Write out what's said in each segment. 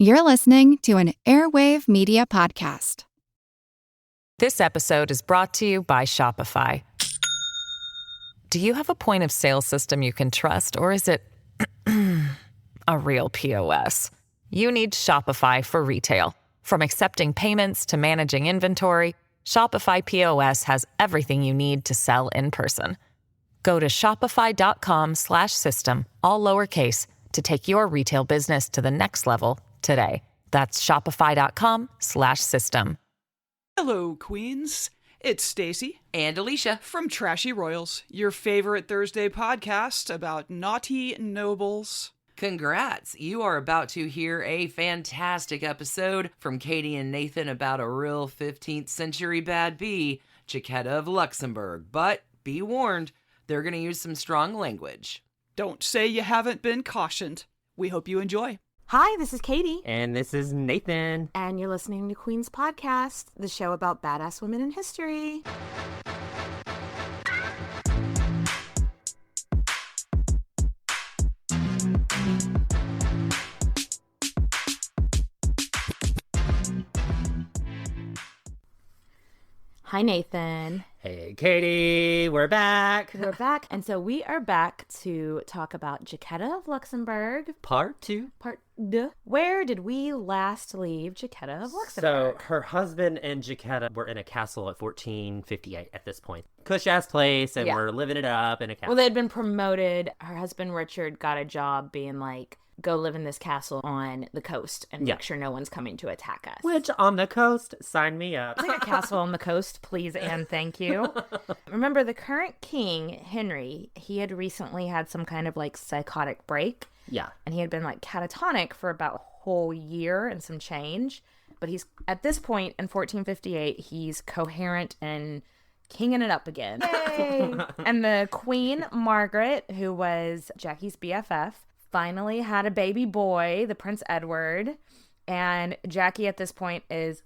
You're listening to an Airwave Media Podcast. This episode is brought to you by Shopify. Do you have a point of sale system you can trust, or is it a real POS? You need Shopify for retail. From accepting payments to managing inventory, Shopify POS has everything you need to sell in person. Go to shopify.com/system, all lowercase, to take your retail business to the next level today. That's shopify.com/system. Hello, Queens. It's Stacy and Alicia from Trashy Royals, your favorite Thursday podcast about naughty nobles. Congrats! You are about to hear a fantastic episode from Katie and Nathan about a real 15th century bad bee, Jacquetta of Luxembourg. But be warned, they're going to use some strong language. Don't say you haven't been cautioned. We hope you enjoy. Hi, this is Katie. And this is Nathan. And you're listening to Queen's Podcast, the show about badass women in history. Hi, Nathan. Hey, Katie. We're back. We're back. And so we are back to talk about Jacquetta of Luxembourg. Part 2. Part 2. Where did we last leave Jacquetta of Luxembourg? So her husband and Jacquetta were in a castle at 1458 at this point. Cush-ass place, and we're living it up in a castle. Well, they had been promoted. Her husband, Richard, got a job being like, go live in this castle on the coast and make sure no one's coming to attack us. Which, on the coast, sign me up. It's like a castle on the coast, please and thank you. Remember, the current king, Henry, he had recently had some kind of like psychotic break. Yeah. And he had been like catatonic for about a whole year and some change. But he's, at this point in 1458, he's coherent and kinging it up again. Yay! And the queen, Margaret, who was Jackie's BFF, finally had a baby boy, the Prince Edward, and Jackie at this point is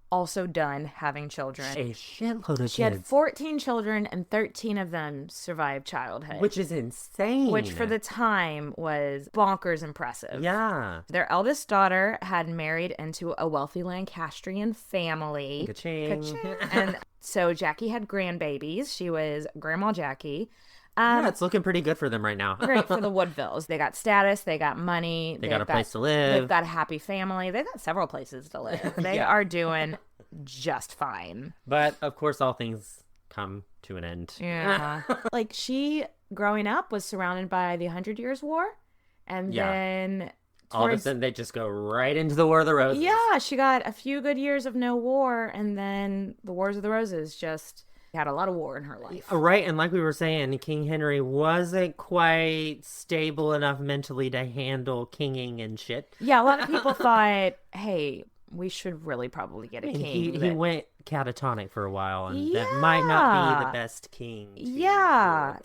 also done having children. A shitload of kids. She had 14 children, and 13 of them survived childhood. Which is insane. Which for the time was bonkers impressive. Yeah. Their eldest daughter had married into a wealthy Lancastrian family. Ka-ching. Ka-ching. And so Jackie had grandbabies. She was Grandma Jackie. Yeah, it's looking pretty good for them right now. Great for the Woodvilles. They got status, they got money. They got a place to live. They've got a happy family. They've got several places to live. They are doing just fine. But, of course, all things come to an end. Yeah. Like, she, growing up, was surrounded by the 100 Years' War. And then... All of a sudden, they just go right into the War of the Roses. Yeah, she got a few good years of no war, and then the Wars of the Roses just... had a lot of war in her life. Right, and like we were saying, King Henry wasn't quite stable enough mentally to handle kinging and shit. Yeah, a lot of people thought, hey, we should really probably get a king. He went catatonic for a while, and that might not be the best king. Yeah.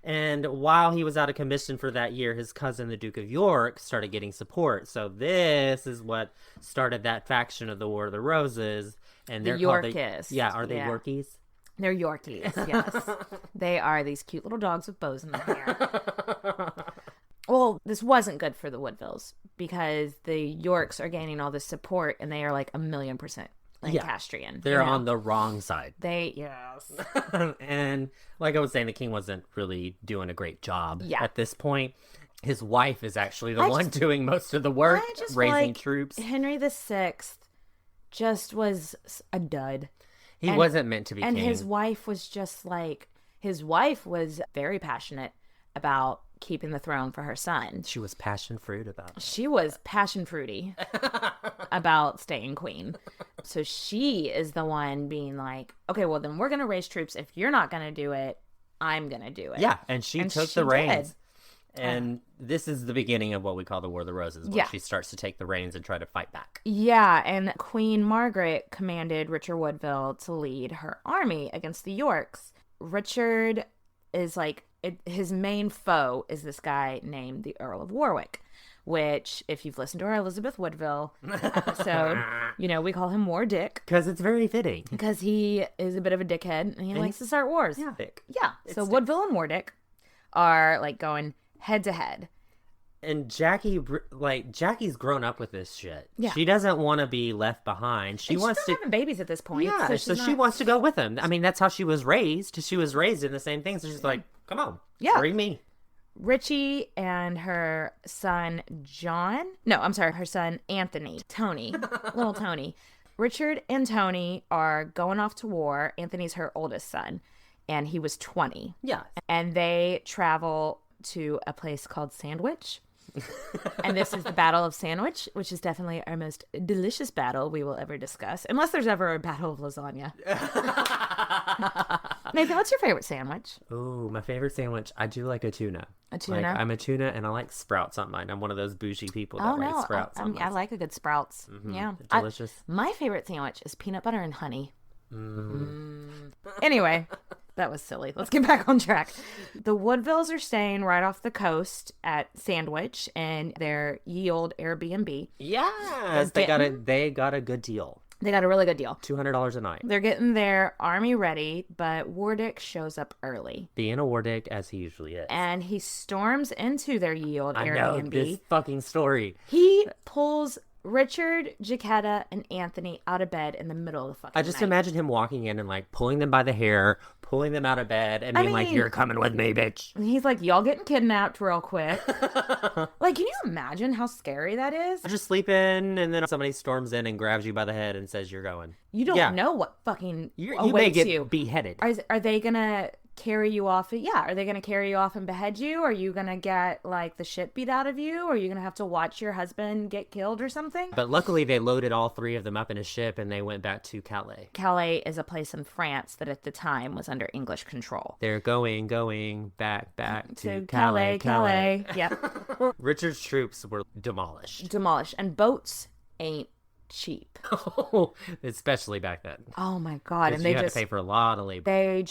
And while he was out of commission for that year, his cousin, the Duke of York, started getting support. So this is what started that faction of the War of the Roses. And they're Yorkists. Are they Yorkies? They're Yorkies, yes. They are these cute little dogs with bows in their hair. Well, this wasn't good for the Woodvilles because the Yorks are gaining all this support and they are like 1,000,000% Lancastrian. They're on the wrong side. Yes. And like I was saying, the king wasn't really doing a great job at this point. His wife is actually the one doing most of the work, raising troops. Henry VI just was a dud. He wasn't meant to be king. And his wife was just like, his wife was very passionate about keeping the throne for her son. She was passion fruit about it. She was passion fruity about staying queen. So she is the one being like, okay, well then we're going to raise troops. If you're not going to do it, I'm going to do it. Yeah, and she took the reins. And this is the beginning of what we call the War of the Roses, where she starts to take the reins and try to fight back. Yeah, and Queen Margaret commanded Richard Woodville to lead her army against the Yorks. Richard is like, his main foe is this guy named the Earl of Warwick, which, if you've listened to our Elizabeth Woodville episode, we call him War Dick. Because it's very fitting. Because he is a bit of a dickhead, and he likes to start wars. Yeah. Yeah, so Woodville and War Dick are like going head to head. And Jackie's grown up with this shit. Yeah. She doesn't want to be left behind. She And wants she's to not having babies at this point. Yeah, so she wants to go with him. I mean, that's how she was raised. She was raised in the same thing. So she's like, come on, bring me. Richie and her son her son Tony, little Tony. Richard and Tony are going off to war. Anthony's her oldest son, and he was 20. Yeah. And they travel to a place called Sandwich. And this is the Battle of Sandwich, which is definitely our most delicious battle we will ever discuss, unless there's ever a battle of lasagna. Nathan, what's your favorite sandwich? Oh, my favorite sandwich. I do like a tuna. A tuna? Like, I'm a tuna, and I like sprouts on mine. I'm one of those bougie people that like sprouts on mine. I like a good sprouts. Yeah. Delicious. My favorite sandwich is peanut butter and honey. Anyway, that was silly. Let's get back on track. The Woodvilles are staying right off the coast at Sandwich in their ye old Airbnb. Yes, they got a good deal. They got a really good deal. $200 a night. They're getting their army ready, but Warwick shows up early. Being a Warwick, as he usually is. And he storms into their ye old Airbnb. I know this fucking story. He pulls Richard, Jaquetta, and Anthony out of bed in the middle of the fucking I just night. imagine him walking in and like pulling them by the hair, pulling them out of bed, and being like, "You're coming with me, bitch." And he's like, "Y'all getting kidnapped real quick." Like, can you imagine how scary that is? I just sleep in, and then somebody storms in and grabs you by the head and says, "You're going." You don't know what fucking You awaits may get you. beheaded. Are they gonna carry you off? Yeah, are they gonna carry you off and behead you? Are you gonna get like the shit beat out of you? Or are you gonna have to watch your husband get killed or something? But luckily, they loaded all three of them up in a ship, and they went back to Calais. Calais is a place in France that at the time was under English control. They're going back to Calais. Yep. Richard's troops were demolished. And boats ain't cheap. Especially back then. Oh my god! And you had to pay for a lot of labor. They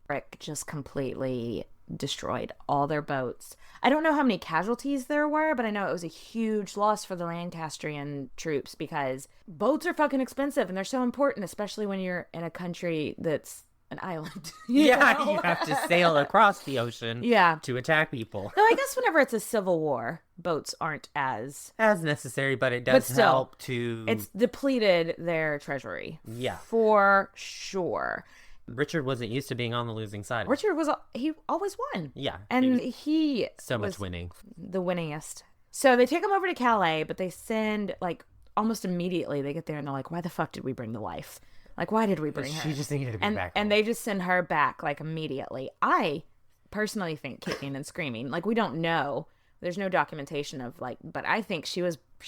Rick just completely destroyed all their boats. I don't know how many casualties there were, but I know it was a huge loss for the Lancastrian troops because boats are fucking expensive and they're so important, especially when you're in a country that's an island. You have to sail across the ocean to attack people. No, I guess whenever it's a civil war, boats aren't as necessary, but it does help to... It's depleted their treasury. Yeah. For sure. Richard wasn't used to being on the losing side. He always won. Yeah. And he so much winning. The winningest. So they take him over to Calais, but they send, like, almost immediately they get there and they're like, why the fuck did we bring the wife? Like, why did we bring her? She just needed to be back home. And they just send her back, like, immediately. I personally think kicking and screaming. Like, we don't know. There's no documentation of, like, but I think she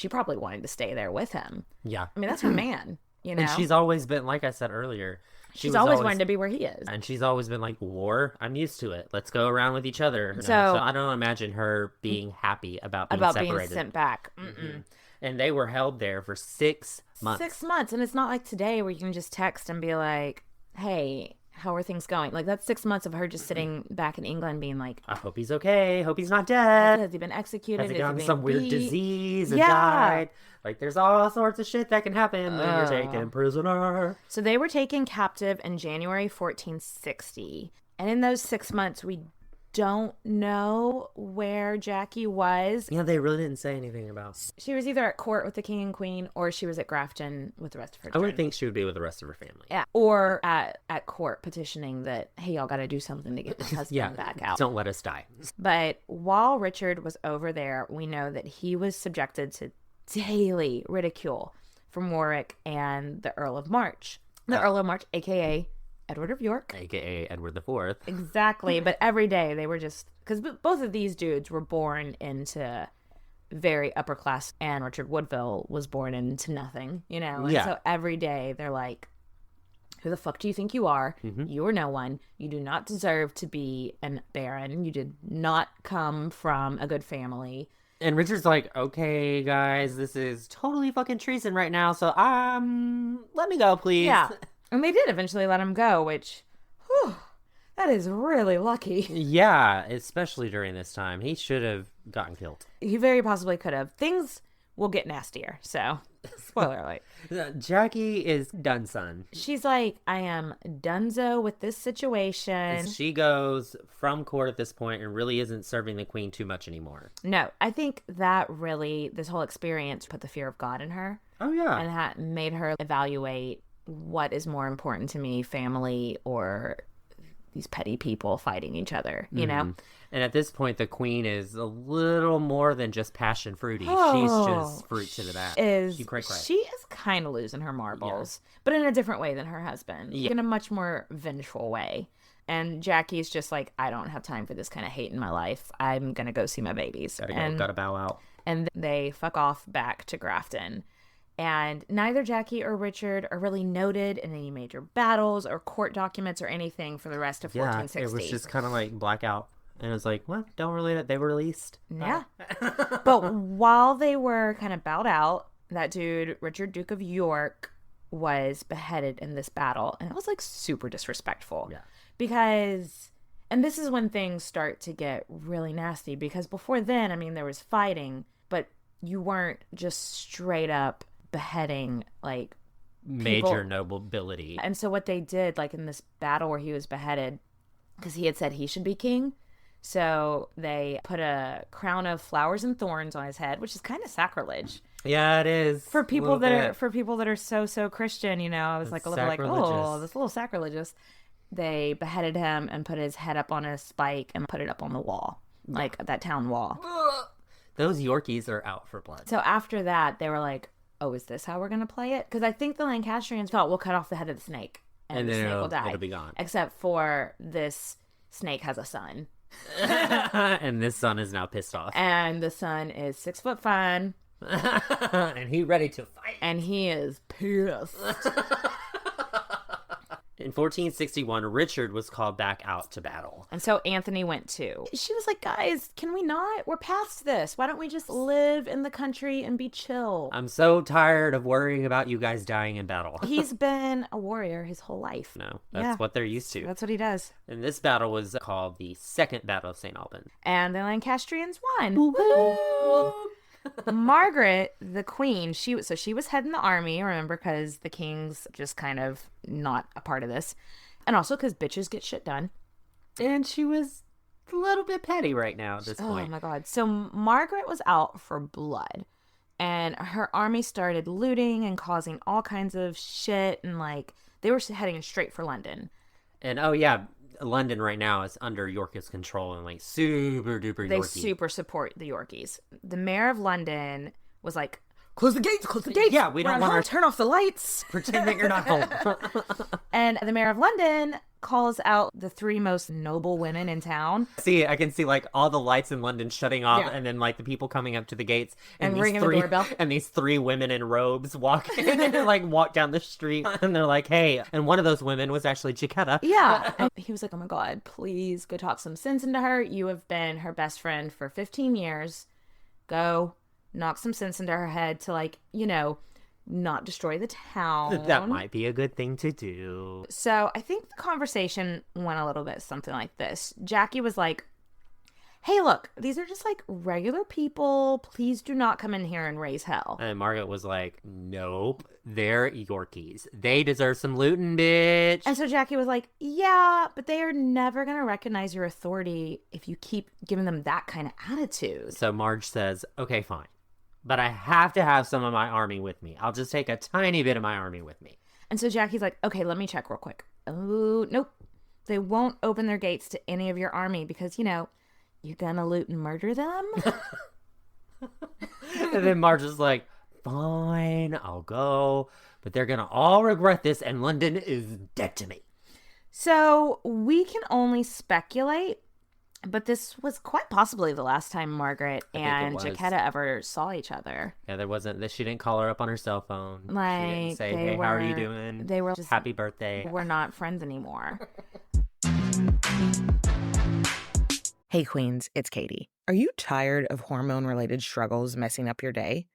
probably wanted to stay there with him. Yeah. I mean, that's her man, you know? And she's always been, like I said earlier, she's always wanted to be where he is. And she's always been like, war, I'm used to it. Let's go around with each other. So I don't imagine her being happy about being separated. Being sent back. And they were held there for 6 months. 6 months. And it's not like today where you can just text and be like, hey, how are things going? Like, that's 6 months of her just sitting back in England being like, I hope he's okay. Hope he's not dead. Has he been executed? Has he gotten some weird disease and Yeah. died? Like, there's all sorts of shit that can happen when you're taken prisoner. So they were taken captive in January 1460. And in those 6 months, we don't know where Jackie was. Yeah, they really didn't say anything about. She was either at court with the king and queen, or she was at Grafton with the rest of her children. I would think she would be with the rest of her family. Yeah, or at court petitioning that, hey, y'all got to do something to get this husband back out. Don't let us die. But while Richard was over there, we know that he was subjected to daily ridicule from Warwick and the Earl of March. The Earl of March, a.k.a. Edward of York. A.k.a. Edward IV. Exactly. But every day they were just... Because both of these dudes were born into very upper class, and Richard Woodville was born into nothing, you know? And so every day they're like, who the fuck do you think you are? Mm-hmm. You are no one. You do not deserve to be a baron. You did not come from a good family. And Richard's like, okay, guys, this is totally fucking treason right now, so let me go, please. Yeah. And they did eventually let him go, which, whew, that is really lucky. Yeah, especially during this time. He should have gotten killed. He very possibly could have. Things will get nastier. So, spoiler alert. Jackie is done, son. She's like, I am donezo with this situation. She goes from court at this point and really isn't serving the queen too much anymore. No, I think that really, this whole experience put the fear of God in her. Oh, yeah. And made her evaluate what is more important to me, family or these petty people fighting each other, you know? And at this point, the queen is a little more than just passion fruity. She's just fruit to the back. She is kind of losing her marbles, but in a different way than her husband. In a much more vengeful way. And Jackie's just like, I don't have time for this kind of hate in my life. I'm going to go see my babies. Gotta bow out. And they fuck off back to Grafton. And neither Jackie or Richard are really noted in any major battles or court documents or anything for the rest of 1460. It was just kind of like blackout. And it was like, well, don't really, they were released. Yeah. But while they were kind of bowed out, that dude, Richard, Duke of York, was beheaded in this battle. And it was like super disrespectful. Yeah. Because, and this is when things start to get really nasty. Because before then, I mean, there was fighting, but you weren't just straight up beheading like major nobility. And so what they did, like in this battle where he was beheaded, because he had said he should be king, so they put a crown of flowers and thorns on his head, which is kind of sacrilege. Yeah, it is. For people that are so Christian, you know, I was like a little like, oh, that's a little sacrilegious. They beheaded him and put his head up on a spike and put it up on the wall, like that town wall. Those Yorkies are out for blood. So after that, they were like, oh, is this how we're going to play it? Because I think the Lancastrians thought, we'll cut off the head of the snake and the snake will die. It'll be gone. Except for this snake has a son. And this son is now pissed off. And the son is 6'5". And he ready to fight. And he is pissed. In 1461, Richard was called back out to battle. And so Anthony went too. She was like, guys, can we not? We're past this. Why don't we just live in the country and be chill? I'm so tired of worrying about you guys dying in battle. He's been a warrior his whole life. No, that's what they're used to. That's what he does. And this battle was called the Second Battle of St. Alban. And the Lancastrians won. Woo-hoo! Margaret, the queen, she was heading the army, remember, because the king's just kind of not a part of this. And also because bitches get shit done. And she was a little bit petty right now at this point. Oh my God. So Margaret was out for blood. And her army started looting and causing all kinds of shit. And like, they were heading straight for London. And oh yeah, London right now is under Yorkist control and like super duper Yorkie. They super support the Yorkies. The mayor of London was like, close the gates. Yeah, we don't want to turn off the lights. Pretend that you're not home. And the mayor of London calls out the 3 most noble women in town. I can see like all the lights in London shutting off, and then like the people coming up to the gates and ringing the doorbell. And these 3 women in robes walk down the street, and they're like, hey. And one of those women was actually Jaquetta. Yeah. And he was like, oh my God, please go talk some sense into her. You have been her best friend for 15 years. Go knock some sense into her head to, like, you know, not destroy the town. That might be a good thing to do. So I think the conversation went a little bit something like this. Jackie was like, hey, look, these are just like regular people. Please do not come in here and raise hell. And Margaret was like, nope, they're Yorkies. They deserve some looting, bitch. And so Jackie was like, yeah, but they are never going to recognize your authority if you keep giving them that kind of attitude. So Marge says, okay, fine. But I have to have some of my army with me. I'll just take a tiny bit of my army with me. And so Jackie's like, okay, let me check real quick. Oh, nope. They won't open their gates to any of your army because, you know, you're gonna loot and murder them? And then Marge is like, fine, I'll go. But they're gonna all regret this and London is dead to me. So we can only speculate. But this was quite possibly the last time Margaret and Jaquetta ever saw each other. Yeah, there wasn't. She didn't call her up on her cell phone. Like, she didn't say, hey, how are you doing? They were just, happy birthday. We're not friends anymore. Hey, Queens, it's Katie. Are you tired of hormone-related struggles messing up your day?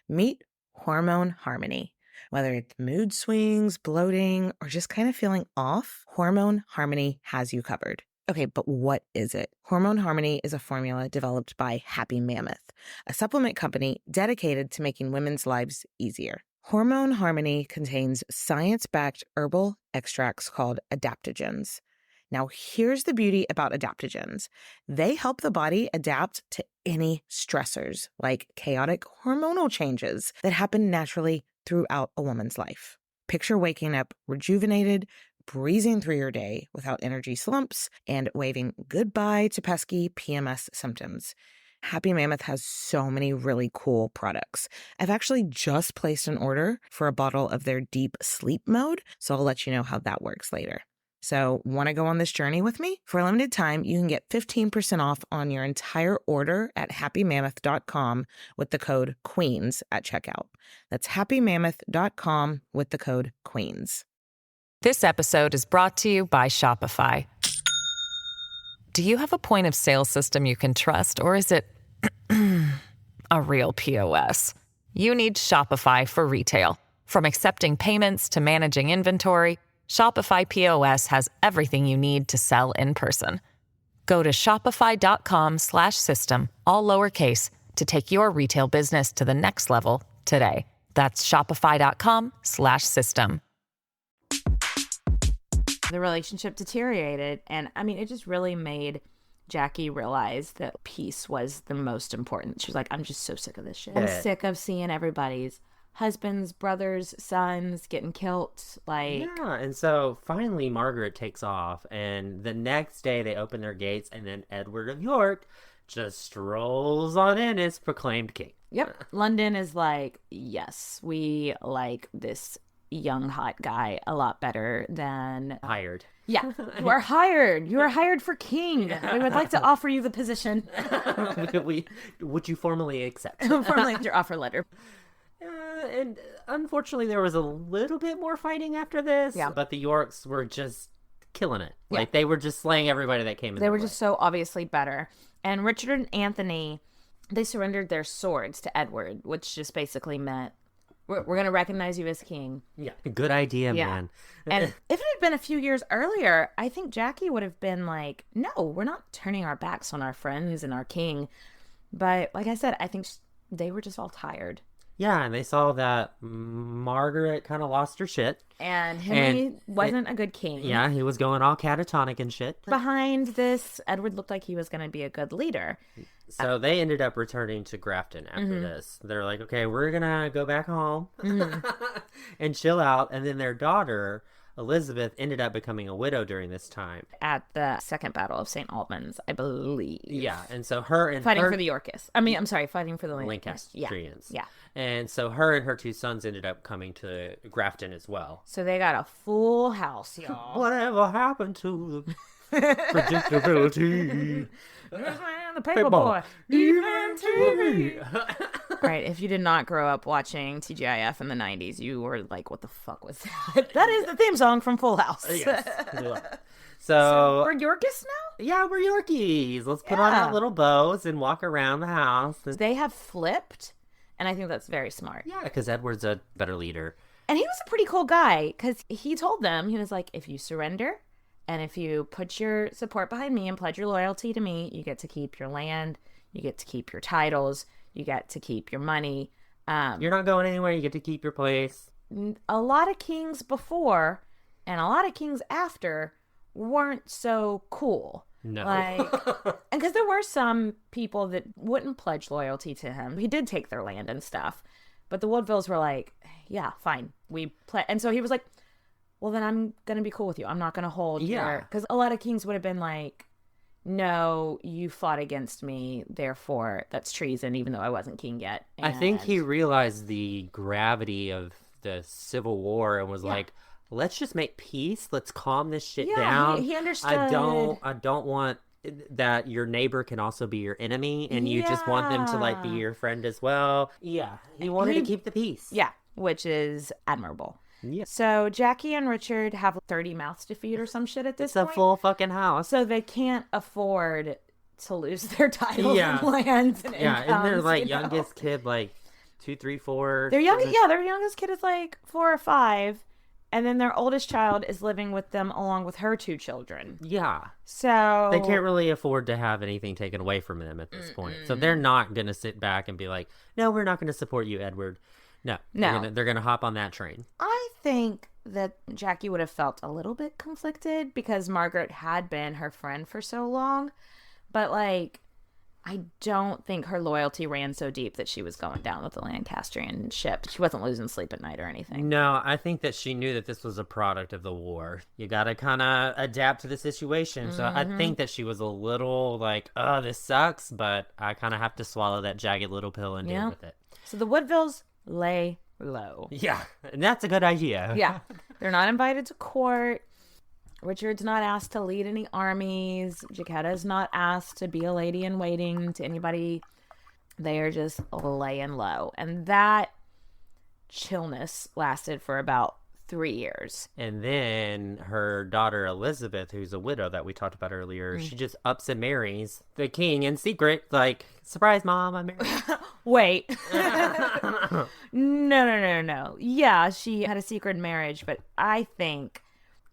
Meet Hormone Harmony. Whether it's mood swings, bloating, or just kind of feeling off, Hormone Harmony has you covered. Okay, but what is it? Hormone Harmony is a formula developed by Happy Mammoth, a supplement company dedicated to making women's lives easier. Hormone Harmony contains science-backed herbal extracts called adaptogens. Now, here's the beauty about adaptogens. They help the body adapt to any stressors, like chaotic hormonal changes that happen naturally throughout a woman's life. Picture waking up rejuvenated, breezing through your day without energy slumps, and waving goodbye to pesky PMS symptoms. Happy Mammoth has so many really cool products. I've actually just placed an order for a bottle of their Deep Sleep Mode, so I'll let you know how that works later. So, want to go on this journey with me? For a limited time, you can get 15% off on your entire order at happymammoth.com with the code QUEENS at checkout. That's happymammoth.com with the code QUEENS. This episode is brought to you by Shopify. Do you have a point of sale system you can trust, or is it a real POS? You need Shopify for retail. From accepting payments to managing inventory, Shopify POS has everything you need to sell in person. Go to shopify.com/system, all lowercase, to take your retail business to the next level today. That's shopify.com/system. The relationship deteriorated, and I mean, it just really made Jackie realize that peace was the most important. She was like, I'm just so sick of this shit. I'm sick of seeing everybody's husbands, brothers, sons getting killed. Yeah, and so finally Margaret takes off, and the next day they open their gates, and then Edward of York just strolls on in as proclaimed king. Yep. London is like, yes, we like this young hot guy a lot better than hired. Yeah, you are hired. You are hired for king. We would like to offer you the position. Would you formally accept? Formally your offer letter. And unfortunately, there was a little bit more fighting after this. Yeah. But the Yorks were just killing it. Yeah. Like, they were just slaying everybody that came in. They were just so obviously better. And Richard and Anthony, they surrendered their swords to Edward, which just basically meant, we're going to recognize you as king. Yeah. Good idea, man. And if it had been a few years earlier, I think Jackie would have been like, no, we're not turning our backs on our friends and our king. But like I said, I think they were just all tired. Yeah, and they saw that Margaret kind of lost her shit. And Henry wasn't a good king. Yeah, he was going all catatonic and shit. Behind this, Edward looked like he was going to be a good leader. So they ended up returning to Grafton after this. They're like, okay, we're going to go back home and chill out. And then their daughter, Elizabeth, ended up becoming a widow during this time. At the Second Battle of St. Albans, I believe. Yeah, and so her and fighting for the Yorkists. I mean, I'm sorry, fighting for the Lancastrians. Yeah. And so her and her two sons ended up coming to Grafton as well. So they got a full house, y'all. Whatever happened to the predictability? The paper boy. Even TV. Right, if you did not grow up watching TGIF in the 90s, you were like, what the fuck was that? That is the theme song from Full House. Yes. So we're Yorkists now? Yeah, we're Yorkies. Let's put on our little bows and walk around the house. They have flipped, and I think that's very smart. Yeah, because Edward's a better leader. And he was a pretty cool guy, because he told them, he was like, if you surrender, and if you put your support behind me and pledge your loyalty to me, you get to keep your land, you get to keep your titles, you get to keep your money. You're not going anywhere, you get to keep your place. A lot of kings before, and a lot of kings after, weren't so cool. No. And because there were some people that wouldn't pledge loyalty to him. He did take their land and stuff. But the Woodvilles were like, yeah, fine. And so he was like, well, then I'm going to be cool with you. I'm not going to hold your... Because a lot of kings would have been like, no, you fought against me, therefore that's treason, even though I wasn't king yet. I think he realized the gravity of the Civil War and was like, let's just make peace. Let's calm this shit down. He understood. I don't want that your neighbor can also be your enemy, and you just want them to like be your friend as well. Yeah, he wanted to keep the peace. Yeah, which is admirable. Yeah. So Jackie and Richard have 30 mouths to feed or some shit at this point. It's a full fucking house. So they can't afford to lose their titles and lands and incomes, and their like youngest kid like 2, 3, 4. Their youngest kid is like 4 or 5. And then their oldest child is living with them along with her 2 children. Yeah. So they can't really afford to have anything taken away from them at this point. So they're not going to sit back and be like, no, we're not going to support you, Edward. No. They're going to hop on that train. I think that Jackie would have felt a little bit conflicted because Margaret had been her friend for so long. But, like, I don't think her loyalty ran so deep that she was going down with the Lancastrian ship. She wasn't losing sleep at night or anything. No, I think that she knew that this was a product of the war. You got to kind of adapt to the situation. So I think that she was a little like, oh, this sucks, but I kind of have to swallow that jagged little pill and deal with it. So the Woodvilles lay low. Yeah, and that's a good idea. Yeah. They're not invited to court. Richard's not asked to lead any armies. Jaquetta's not asked to be a lady in waiting to anybody. They are just laying low. And that chillness lasted for about 3 years. And then her daughter Elizabeth, who's a widow that we talked about earlier, she just ups and marries the king in secret. Like, surprise, Mom, I'm married. Wait. No. Yeah, she had a secret marriage, but I think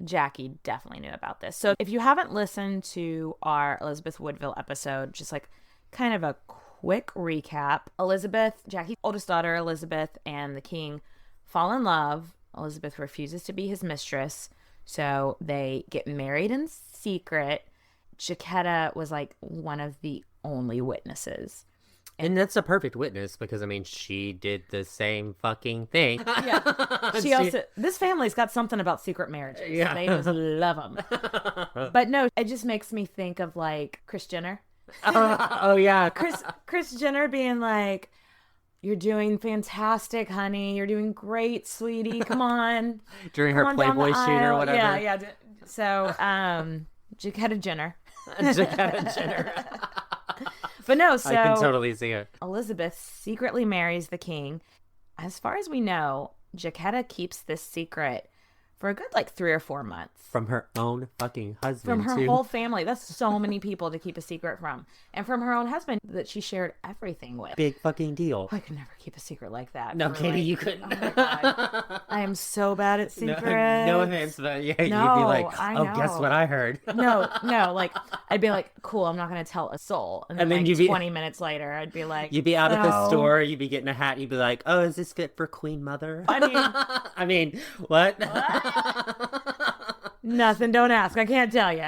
Jackie definitely knew about this. So if you haven't listened to our Elizabeth Woodville episode, just like kind of a quick recap. Elizabeth, Jackie's oldest daughter, Elizabeth, and the king fall in love. Elizabeth refuses to be his mistress, so they get married in secret. Jaquetta was like one of the only witnesses. And that's a perfect witness because, I mean, she did the same fucking thing. Yeah. She also, this family's got something about secret marriages. Yeah. They just love them. But no, it just makes me think of like Kris Jenner. Oh, yeah. Kris Jenner being like, you're doing fantastic, honey. You're doing great, sweetie. Come on. During her Playboy shoot or whatever. Yeah. So, Jacquetta Jenner. Jacquetta Jenner. But no, so I can totally see it. Elizabeth secretly marries the king. As far as we know, Jaquetta keeps this secret for a good like 3 or 4 months. From her own fucking husband, From her too. whole family. That's so many people to keep a secret from. And from her own husband that she shared everything with. Big fucking deal. I could never keep a secret like that. No, Katie, you couldn't. Oh my God. I am so bad at secrets. No offense, but yeah, you'd be like, guess what I heard? No, like, I'd be like, cool, I'm not going to tell a soul. And then like you'd 20 minutes later, I'd be like, you'd be out at the store, you'd be getting a hat, you'd be like, oh, is this fit for Queen Mother? I mean, what? Nothing, don't ask. I can't tell you.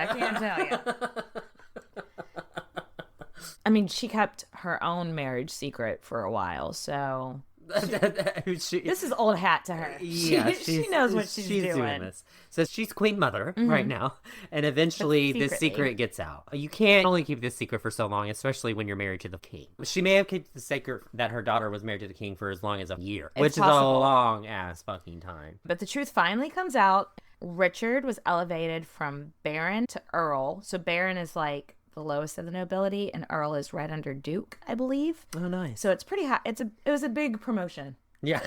I mean, she kept her own marriage secret for a while, so this is old hat to her. Yeah, she knows what she's doing. This. So she's Queen Mother right now, and eventually the secret gets out. You can't only keep this secret for so long, especially when you're married to the king. She may have kept the secret that her daughter was married to the king for as long as a year, which is a long ass fucking time. But the truth finally comes out. Richard was elevated from Baron to Earl. So Baron is like the lowest of the nobility, and Earl is right under Duke, I believe. Oh, nice. So it's pretty high. It was a big promotion. Yeah.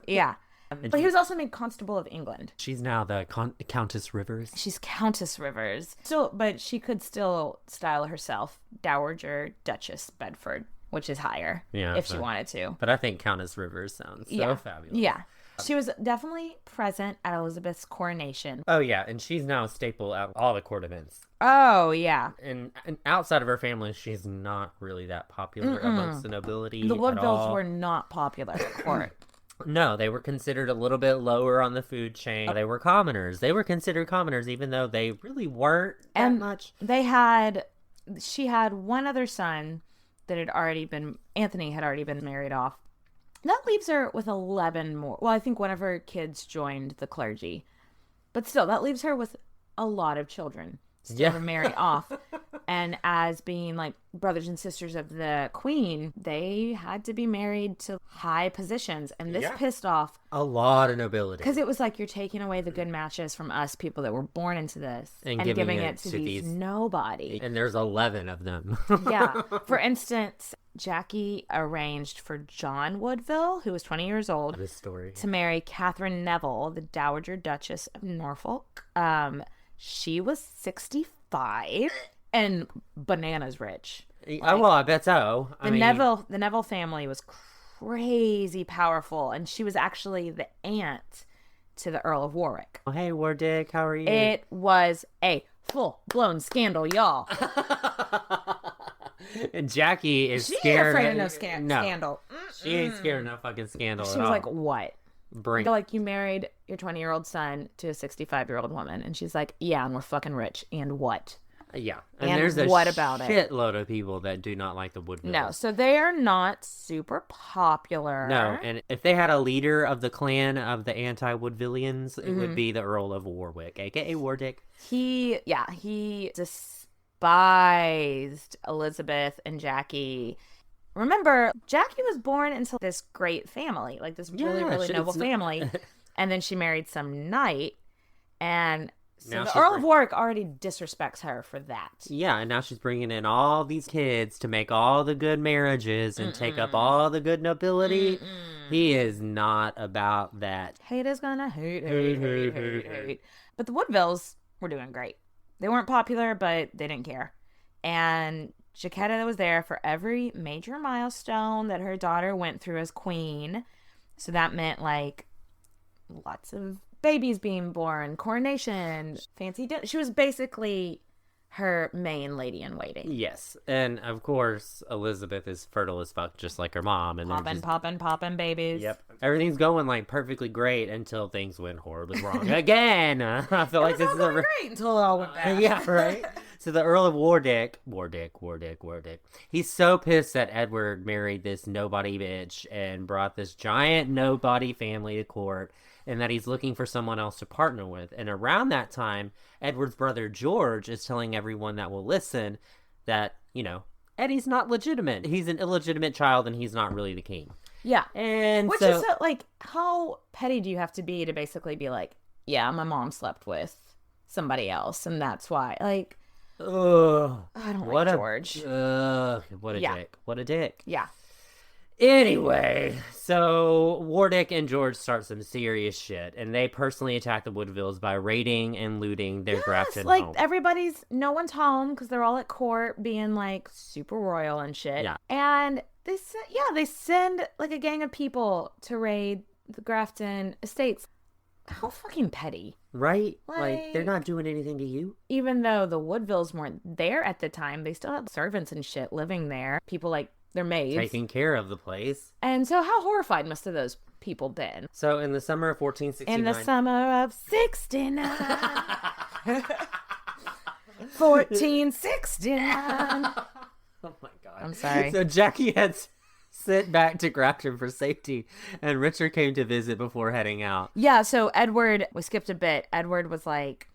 Yeah. But he was also made Constable of England. She's now the Countess Rivers. She's Countess Rivers. But she could still style herself Dowager Duchess Bedford, which is higher if she wanted to. But I think Countess Rivers sounds so fabulous. Yeah. She was definitely present at Elizabeth's coronation. Oh, yeah. And she's now a staple at all the court events. Oh, yeah. And outside of her family, she's not really that popular amongst the nobility. The Woodvilles were not popular at court. No, they were considered a little bit lower on the food chain. They were commoners. They were considered commoners, even though they really weren't that much. She had one other son that Anthony had already been married off. That leaves her with 11 more. Well, I think one of her kids joined the clergy. But still, that leaves her with a lot of children still to marry off. And as being like brothers and sisters of the queen, they had to be married to high positions. And this pissed off a lot of nobility. Because it was like, you're taking away the good matches from us people that were born into this and giving it to these nobody. And there's 11 of them. Yeah. For instance, Jackie arranged for John Woodville, who was 20 years old, to marry Catherine Neville, the Dowager Duchess of Norfolk. She was 65 and bananas rich. Well, I bet so. The Neville family was crazy powerful, and she was actually the aunt to the Earl of Warwick. Oh, hey, Warwick, how are you? It was a full-blown scandal, y'all. And Jackie is scared. She ain't afraid of no scandal. She ain't scared of no fucking scandal She at was all. like, what? Bring. Like, you married your 20-year-old son to a 65-year-old woman. And she's like, yeah, and we're fucking rich. And what? Yeah. And there's a what about it? shitload of people that do not like the Woodvilles. No, so they are not super popular. No, and if they had a leader of the clan of the anti-Woodvillians, it would be the Earl of Warwick, a.k.a. Warwick. He despised Elizabeth and Jackie. Remember, Jackie was born into this great family, like this really noble family. And then she married some knight, and so the Earl of Warwick already disrespects her for that. Yeah, and now she's bringing in all these kids to make all the good marriages and take up all the good nobility. He is not about that. Hate is gonna hate. But the Woodvilles were doing great. They weren't popular, but they didn't care. And Jaquetta was there for every major milestone that her daughter went through as queen. So that meant, like, lots of babies being born, coronation, fancy dinner. She was basically her main lady in waiting. Yes, and of course Elizabeth is fertile as fuck, just like her mom. And Popping babies. Yep, everything's going like perfectly great until things went horribly wrong again. I feel like this is great until it all went bad. Yeah, right. So the Earl of Warwick, he's so pissed that Edward married this nobody bitch and brought this giant nobody family to court, and that he's looking for someone else to partner with. And around that time, Edward's brother George is telling everyone that will listen that, you know, Eddie's not legitimate. He's an illegitimate child and he's not really the king. Yeah. And Which is, like, how petty do you have to be to basically be like, yeah, my mom slept with somebody else and that's why. Like, ugh, I don't like George. What a dick. What a dick. Yeah. Anyway, so Warwick and George start some serious shit, and they personally attack the Woodvilles by raiding and looting their Grafton home. No one's home because they're all at court being, like, super royal and shit. Yeah. And they send, like, a gang of people to raid the Grafton estates. How fucking petty. Right? Like, they're not doing anything to you. Even though the Woodvilles weren't there at the time, they still had servants and shit living there. People, like, their maids. Taking care of the place. And so how horrified must have those people been? So in the summer of 1469... In the summer of 69... 1469... Oh my God. I'm sorry. So Jackie had sent back to Grafton for safety, and Richard came to visit before heading out. Yeah, so we skipped a bit. Edward was like,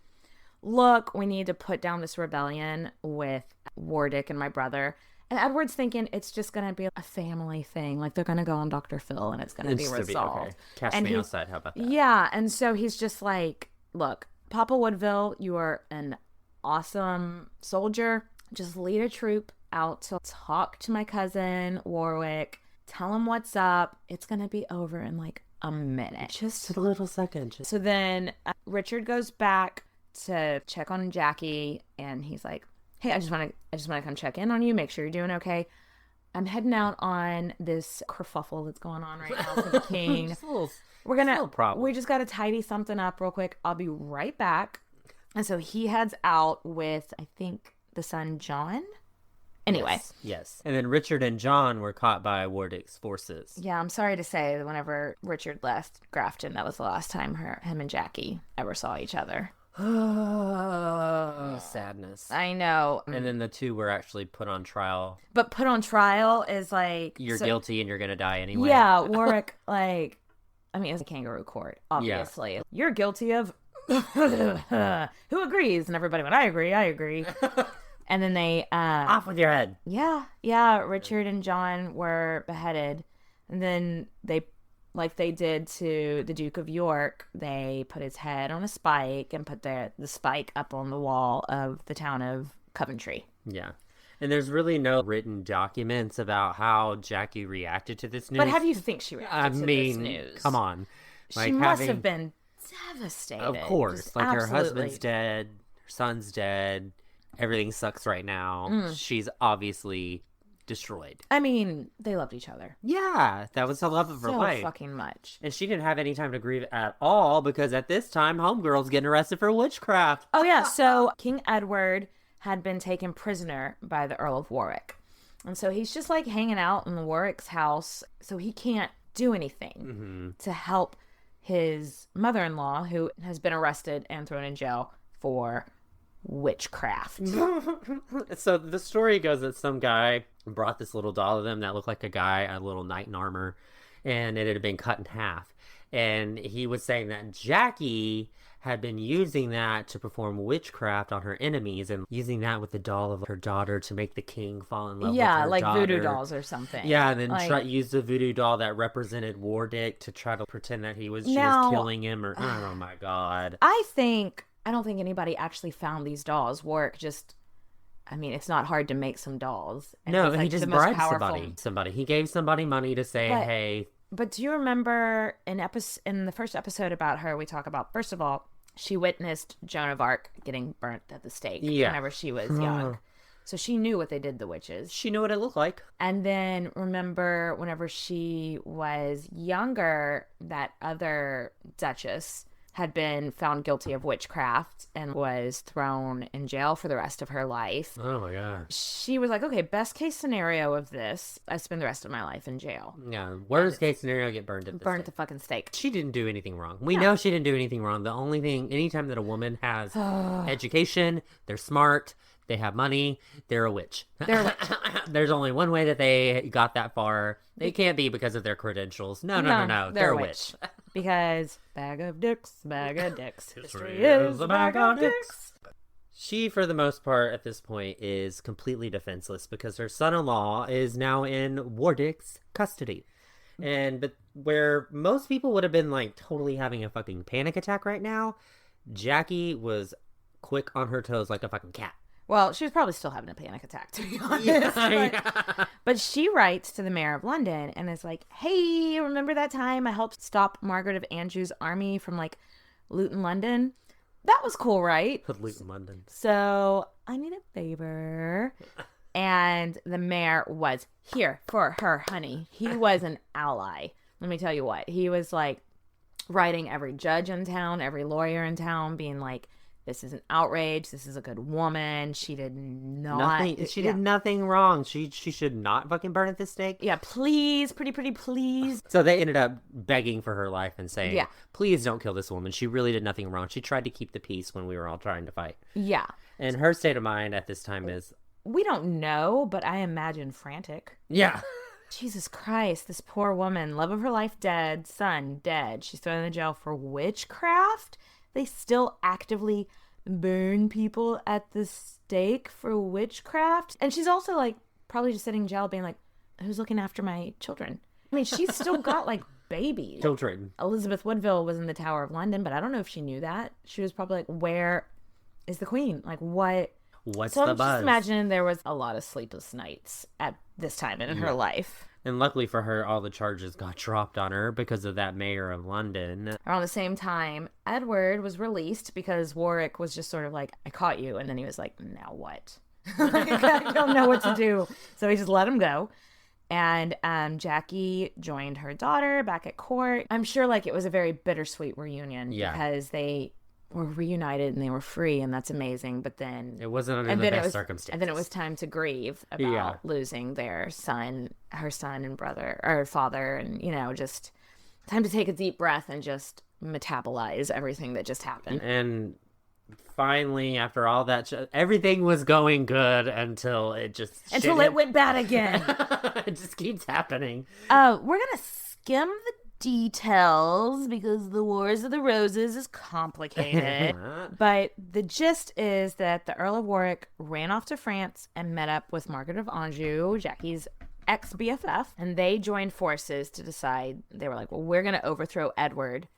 look, we need to put down this rebellion with Warwick and my brother. And Edward's thinking it's just going to be a family thing. Like, they're going to go on Dr. Phil and it's going to be resolved. Okay. Cash me outside. How about that? Yeah. And so he's just like, look, Papa Woodville, you are an awesome soldier. Just lead a troop out to talk to my cousin, Warwick. Tell him what's up. It's going to be over in like a minute. Just a little second. So then Richard goes back to check on Jackie and he's like, hey, I just want to come check in on you, make sure you're doing okay. I'm heading out on this kerfuffle that's going on right now for the king. We just got to tidy something up real quick. I'll be right back. And so he heads out with, I think, the son John. Anyway. Yes. And then Richard and John were caught by Warwick's forces. Yeah, I'm sorry to say that whenever Richard left Grafton, that was the last time him and Jackie ever saw each other. Sadness. I know. And then the two were actually put on trial. But put on trial is like... You're guilty and you're going to die anyway. Yeah, Warwick, like... I mean, it's a kangaroo court, obviously. Yeah. You're guilty of... Who agrees? And everybody went, I agree. And then they... Off with your head. Yeah. Richard and John were beheaded. And then they... Like they did to the Duke of York, they put his head on a spike and put the spike up on the wall of the town of Coventry. Yeah. And there's really no written documents about how Jackie reacted to this news. But how do you think she reacted to this news? Come on. Like, she must have been devastated. Of course. Just like absolutely. Her husband's dead, her son's dead, everything sucks right now. She's obviously destroyed. I mean, they loved each other. Yeah, that was the love of her life. So fucking much. And she didn't have any time to grieve at all because at this time, homegirl's getting arrested for witchcraft. Oh, yeah. So King Edward had been taken prisoner by the Earl of Warwick. And so he's just like hanging out in Warwick's house. So he can't do anything to help his mother-in-law, who has been arrested and thrown in jail for witchcraft. So the story goes that some guy brought this little doll of them that looked like a guy, a little knight in armor, and it had been cut in half. And he was saying that Jackie had been using that to perform witchcraft on her enemies and using that with the doll of her daughter to make the king fall in love with her daughter. Yeah, like voodoo dolls or something. Yeah, and then use the voodoo doll that represented Warwick to try to pretend that she was killing him. Or oh my god. I don't think anybody actually found these dolls. Warwick just, I mean, it's not hard to make some dolls. And no, he just bribed somebody. He gave somebody money to say, hey. But do you remember in the first episode about her, we talk about, first of all, she witnessed Joan of Arc getting burnt at the stake whenever she was young. So she knew what they did, the witches. She knew what it looked like. And then remember whenever she was younger, that other duchess had been found guilty of witchcraft and was thrown in jail for the rest of her life. Oh my god. She was like, okay, best case scenario of this, I spend the rest of my life in jail. Yeah, worst case scenario, get burned at the fucking stake. She didn't do anything wrong. We know she didn't do anything wrong. The only thing, anytime that a woman has education, they're smart, they have money, they're a witch. There's only one way that they got that far. They can't be because of their credentials. No. They're a witch. Because bag of dicks. History is a bag of dicks. She, for the most part, at this point, is completely defenseless because her son-in-law is now in Warwick's custody. But where most people would have been like totally having a fucking panic attack right now, Jackie was quick on her toes like a fucking cat. Well, she was probably still having a panic attack, to be honest. But she writes to the mayor of London and is like, hey, remember that time I helped stop Margaret of Anjou's army from, like, looting London? That was cool, right? Looting London. So I need a favor. And the mayor was here for her, honey. He was an ally. Let me tell you what. He was, like, writing every judge in town, every lawyer in town, being like, this is an outrage. This is a good woman. She did not. She did nothing wrong. She should not fucking burn at the stake. Yeah, please, pretty please. So they ended up begging for her life and saying, please don't kill this woman. She really did nothing wrong. She tried to keep the peace when we were all trying to fight. Yeah. And her state of mind at this time is... We don't know, but I imagine frantic. Yeah. Jesus Christ, this poor woman, love of her life dead, son dead. She's thrown in jail for witchcraft. They still actively burn people at the stake for witchcraft. And she's also, like, probably just sitting in jail being like, who's looking after my children? I mean, she's still got, like, babies. Children. Elizabeth Woodville was in the Tower of London, but I don't know if she knew that. She was probably like, where is the queen? Like, what's so the I'm buzz? just imagining there was a lot of sleepless nights at this time in her life. And luckily for her, all the charges got dropped on her because of that mayor of London. Around the same time, Edward was released because Warwick was just sort of like, I caught you. And then he was like, now what? I don't know what to do. So he just let him go. And Jackie joined her daughter back at court. I'm sure like it was a very bittersweet reunion because they were reunited and they were free, and that's amazing. But then it wasn't under the best circumstances. And then it was time to grieve about losing their son, her son and brother or father, and just time to take a deep breath and just metabolize everything that just happened. And finally, after all that, everything was going good until it went bad again. It just keeps happening. We're gonna skim the details because the Wars of the Roses is complicated. But the gist is that the Earl of Warwick ran off to France and met up with Margaret of Anjou, Jackie's ex-BFF, and they joined forces to decide. They were like, well, we're going to overthrow Edward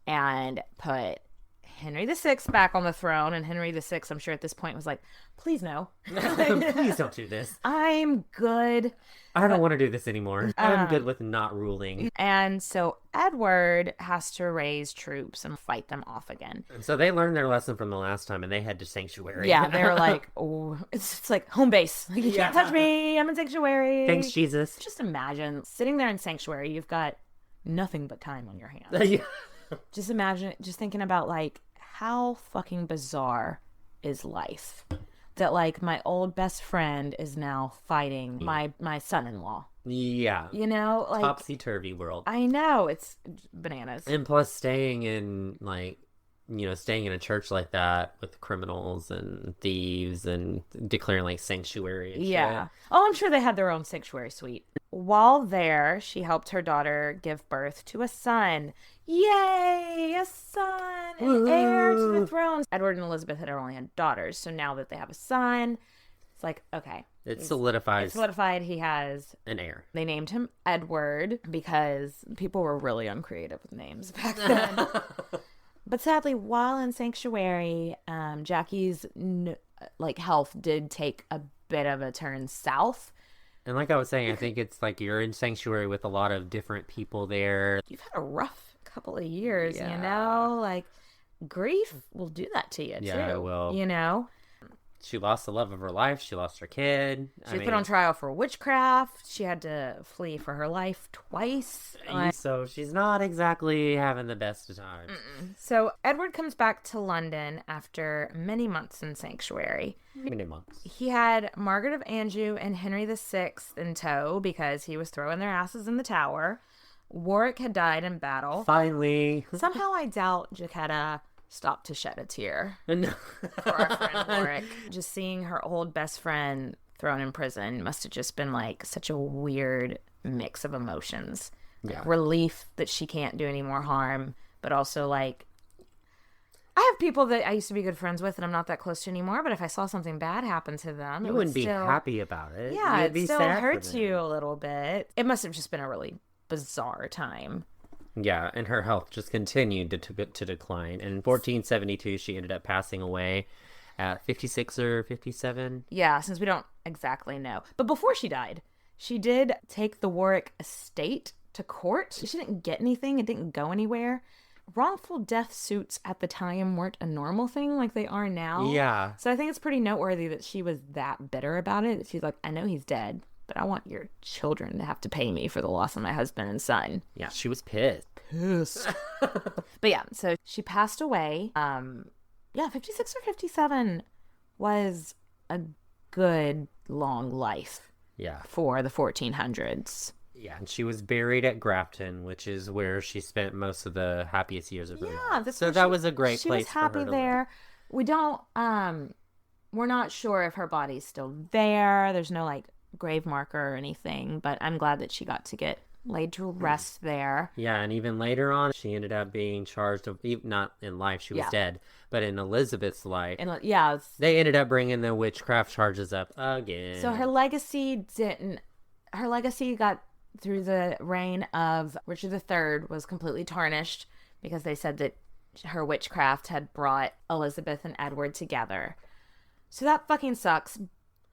and put Henry VI back on the throne, and Henry VI, I'm sure at this point was like, please no. Please don't do this. I'm good. I don't want to do this anymore. I'm good with not ruling. And so Edward has to raise troops and fight them off again. And so they learned their lesson from the last time, and they head to Sanctuary. Yeah, they're like, oh, it's like home base. Like, you can't touch me. I'm in Sanctuary. Thanks, Jesus. Just imagine sitting there in Sanctuary. You've got nothing but time on your hands. Just imagine, just thinking about like how fucking bizarre is life that like my old best friend is now fighting my son-in-law. Yeah. You know, like topsy-turvy world. I know, it's bananas. And plus staying in staying in a church like that with criminals and thieves and declaring like sanctuary and shit. Oh, I'm sure they had their own sanctuary suite. While there, she helped her daughter give birth to a son. Yay! A son! An heir to the throne. Edward and Elizabeth had only had daughters, so now that they have a son, it's like, okay. It's solidified. It's solidified. He has an heir. They named him Edward because people were really uncreative with names back then. But sadly, while in Sanctuary, Jackie's health did take a bit of a turn south. And like I was saying, I think it's like you're in Sanctuary with a lot of different people there. You've had a rough couple of years, you know? Like, grief will do that to you, too. Yeah, it will. You know? She lost the love of her life. She lost her kid. She was put on trial for witchcraft. She had to flee for her life twice. So she's not exactly having the best of times. So Edward comes back to London after many months in Sanctuary. Many months. He had Margaret of Anjou and Henry VI in tow because he was throwing their asses in the Tower. Warwick had died in battle. Finally. Somehow I doubt Jaquetta stopped to shed a tear for our friend Warwick. Just seeing her old best friend thrown in prison must have just been like such a weird mix of emotions. Yeah. Relief that she can't do any more harm, but also like, I have people that I used to be good friends with and I'm not that close to anymore, but if I saw something bad happen to them, you wouldn't be happy about it. Yeah, You'd be it still sad hurts you a little bit. It must have just been a really bizarre time. Yeah, and her health just continued to decline. And in 1472, she ended up passing away at 56 or 57. Yeah, since we don't exactly know. But before she died, she did take the Warwick estate to court. She didn't get anything. It didn't go anywhere. Wrongful death suits at the time weren't a normal thing like they are now. Yeah. So I think it's pretty noteworthy that she was that bitter about it. She's like, I know he's dead, but I want your children to have to pay me for the loss of my husband and son. Yeah, she was pissed. But yeah, so she passed away. 56 or 57 was a good long life. Yeah. For the 1400s. Yeah, and she was buried at Grafton, which is where she spent most of the happiest years of her life. So that was a great place for her. She was happy there. We don't, we're not sure if her body's still there. There's no like grave marker or anything, but I'm glad that she got to get laid to rest there. Yeah, and even later on, she ended up being charged of, not in life, she was dead, but in Elizabeth's life. They ended up bringing the witchcraft charges up again. So her legacy got through the reign of Richard III was completely tarnished because they said that her witchcraft had brought Elizabeth and Edward together. So that fucking sucks.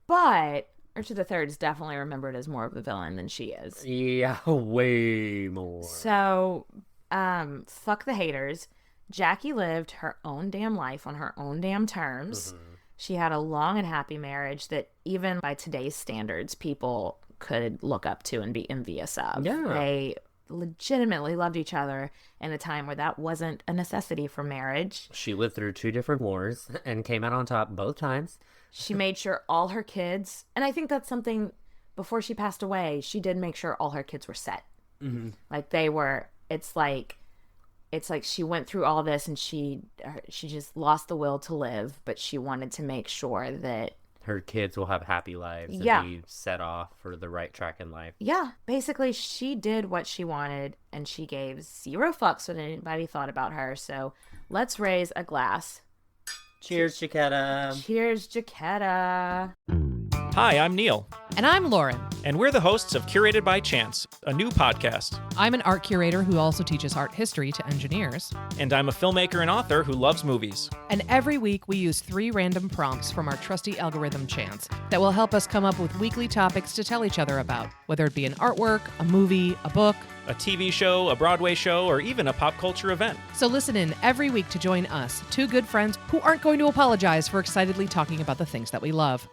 But Richard III is definitely remembered as more of the villain than she is. Yeah, way more. So, fuck the haters. Jackie lived her own damn life on her own damn terms. Mm-hmm. She had a long and happy marriage that even by today's standards, people could look up to and be envious of. Yeah. They legitimately loved each other in a time where that wasn't a necessity for marriage. She lived through 2 different wars and came out on top both times. She made sure all her kids, and I think that's something, before she passed away, she did make sure all her kids were set. Mm-hmm. Like they were, it's like she went through all this and she just lost the will to live, but she wanted to make sure that her kids will have happy lives and be set off for the right track in life. Yeah. Basically, she did what she wanted and she gave 0 fucks what anybody thought about her. So let's raise a glass. Cheers, Jaquetta. Cheers, Jaquetta. Hi, I'm Neil. And I'm Lauren. And we're the hosts of Curated by Chance, a new podcast. I'm an art curator who also teaches art history to engineers. And I'm a filmmaker and author who loves movies. And every week we use 3 random prompts from our trusty algorithm Chance that will help us come up with weekly topics to tell each other about, whether it be an artwork, a movie, a book, a TV show, a Broadway show, or even a pop culture event. So listen in every week to join us, 2 good friends who aren't going to apologize for excitedly talking about the things that we love.